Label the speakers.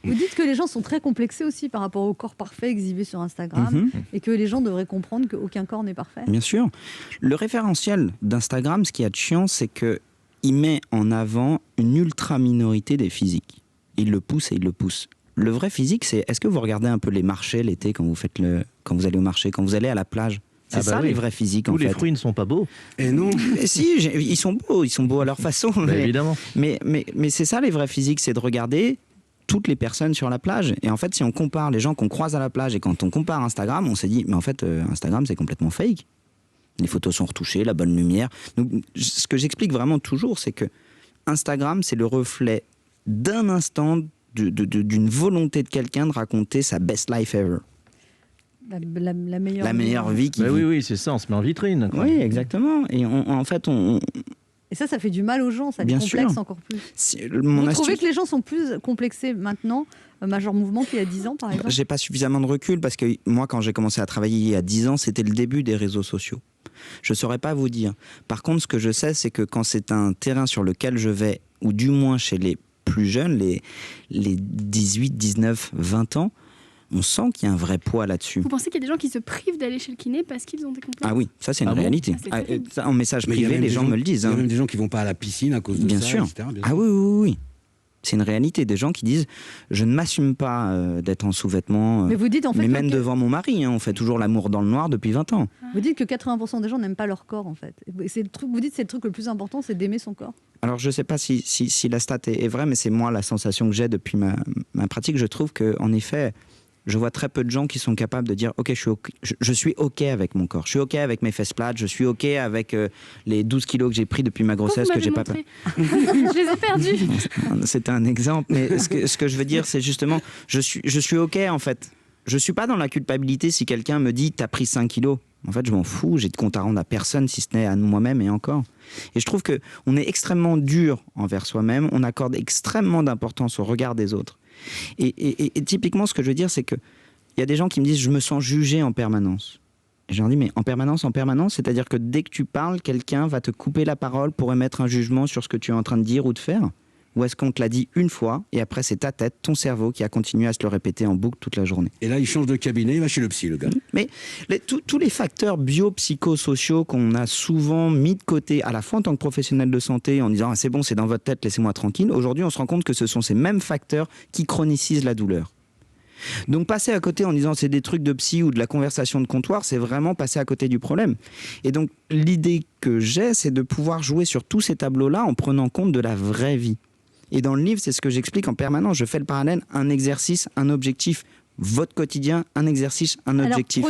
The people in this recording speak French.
Speaker 1: Vous dites que les gens sont très complexés aussi par rapport au corps parfait exhibé sur Instagram et que les gens devraient comprendre qu'aucun corps n'est parfait.
Speaker 2: Bien sûr. Le référentiel d'Instagram, ce qui est de chiant, c'est qu'il met en avant une ultra-minorité des physiques. Il le pousse et il le pousse. Le vrai physique, c'est est-ce que vous regardez un peu les marchés l'été quand vous allez au marché, quand vous allez à la plage? C'est les vrais physiques, en fait.
Speaker 3: Tous les fruits ne sont pas beaux.
Speaker 4: Et non.
Speaker 2: Et si, ils sont beaux à leur façon.
Speaker 3: Évidemment.
Speaker 2: Mais c'est ça les vrais physiques, c'est de regarder toutes les personnes sur la plage. Et en fait, si on compare les gens qu'on croise à la plage et quand on compare Instagram, on s'est dit, mais en fait, Instagram, c'est complètement fake. Les photos sont retouchées, la bonne lumière. Donc, ce que j'explique vraiment toujours, c'est que Instagram, c'est le reflet d'un instant d'une volonté de quelqu'un de raconter sa best life ever.
Speaker 1: La meilleure
Speaker 2: vie qui
Speaker 3: oui, c'est ça, on se met en vitrine. Quoi.
Speaker 2: Oui, exactement. Et en fait,
Speaker 1: Et ça fait du mal aux gens, ça les complexe encore plus. Vous trouvez que les gens sont plus complexés maintenant, Major Mouvement, qu'il y a 10 ans, par exemple?
Speaker 2: J'ai pas suffisamment de recul parce que moi, quand j'ai commencé à travailler il y a 10 ans, c'était le début des réseaux sociaux. Je saurais pas vous dire. Par contre, ce que je sais, c'est que quand c'est un terrain sur lequel je vais, ou du moins chez les plus jeunes, les 18, 19, 20 ans, on sent qu'il y a un vrai poids là-dessus.
Speaker 5: Vous pensez qu'il y a des gens qui se privent d'aller chez le kiné parce qu'ils ont des complexes?
Speaker 2: Ah oui, ça c'est une réalité. Ça, en message privé, les gens me le disent.
Speaker 4: Il y a même des gens qui vont pas à la piscine à cause de
Speaker 2: bien
Speaker 4: ça,
Speaker 2: sûr.
Speaker 4: etc.
Speaker 2: Ah oui. C'est une réalité. Des gens qui disent je ne m'assume pas d'être en sous-vêtements.
Speaker 1: Mais vous dites en fait.
Speaker 2: Mais même devant mon mari, on fait toujours l'amour dans le noir depuis 20 ans.
Speaker 1: Vous dites que 80% des gens n'aiment pas leur corps en fait. C'est le truc. Vous dites c'est le truc le plus important, c'est d'aimer son corps. Alors
Speaker 2: je ne sais pas si la stat est vraie, mais c'est moi la sensation que j'ai depuis ma pratique. Je trouve qu'en effet, je vois très peu de gens qui sont capables de dire ok, je suis OK avec mon corps, je suis OK avec mes fesses plates, je suis OK avec les 12 kilos que j'ai pris depuis ma grossesse que j'ai pas pris.
Speaker 5: Je les ai perdus.
Speaker 2: C'était un exemple, mais ce que je veux dire, c'est justement, je suis OK en fait. Je suis pas dans la culpabilité si quelqu'un me dit t'as pris 5 kilos. En fait, je m'en fous, j'ai de compte à rendre à personne si ce n'est à moi-même et encore. Et je trouve qu'on est extrêmement dur envers soi-même, on accorde extrêmement d'importance au regard des autres. Et typiquement, ce que je veux dire, c'est qu'il y a des gens qui me disent « je me sens jugé en permanence ». Et je leur dis « mais en permanence, c'est-à-dire que dès que tu parles, quelqu'un va te couper la parole pour émettre un jugement sur ce que tu es en train de dire ou de faire ? Ou est-ce qu'on te l'a dit une fois et après c'est ta tête, ton cerveau qui a continué à se le répéter en boucle toute la journée ?»
Speaker 4: Et là, il change de cabinet, il va chez le psy, le gars.
Speaker 2: Mais tous les facteurs biopsychosociaux qu'on a souvent mis de côté, à la fois en tant que professionnel de santé, en disant ah, « c'est bon, c'est dans votre tête, laissez-moi tranquille », aujourd'hui on se rend compte que ce sont ces mêmes facteurs qui chronicisent la douleur. Donc passer à côté en disant c'est des trucs de psy ou de la conversation de comptoir, c'est vraiment passer à côté du problème. Et donc l'idée que j'ai, c'est de pouvoir jouer sur tous ces tableaux-là en prenant compte de la vraie vie. Et dans le livre, c'est ce que j'explique en permanence. Je fais le parallèle, un exercice, un objectif. Votre quotidien, un exercice, un objectif.